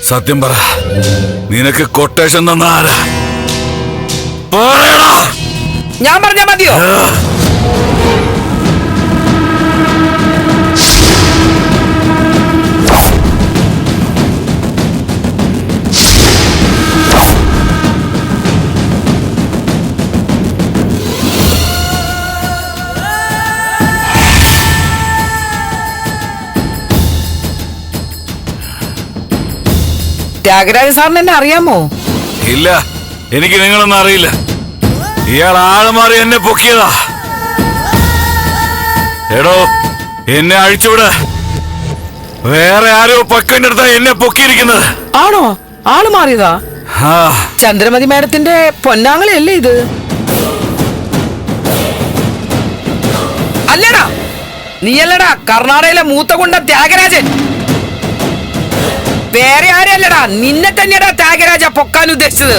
സത്യം പറ, നിനക്ക് കൊട്ടേഷൻ തന്ന ആരാ? പറയടാ. ഞാൻ പറഞ്ഞാ മതിയോ? ത്യാഗരാജ സാറിന് എന്നെ അറിയാമോ? ഇല്ല, എനിക്ക് നിങ്ങളൊന്നും അറിയില്ല. ഇയാൾ ആളുമാറി എന്നെ പൊക്കിയതാ. എടോ, എന്നെ അഴിച്ചുവിട. വേറെ ആരോ പക്കന്റെ അടുത്താ എന്നെ പൊക്കിയിരിക്കുന്നത്. ആണോ? ആള് മാറിയതാ? ചന്ദ്രമതി മാഡത്തിന്റെ പൊന്നാങ്ങളയല്ലേ ഇത്? അല്ലടാ, നീയല്ലടാ കർണാടകയിലെ മൂത്തകുണ്ട ത്യാഗരാജൻ. വേറെ ആരല്ലടാ, നിന്നെ തന്നെയാടാ ത്യാഗരാജ പൊക്കാൻ ഉദ്ദേശിച്ചത്.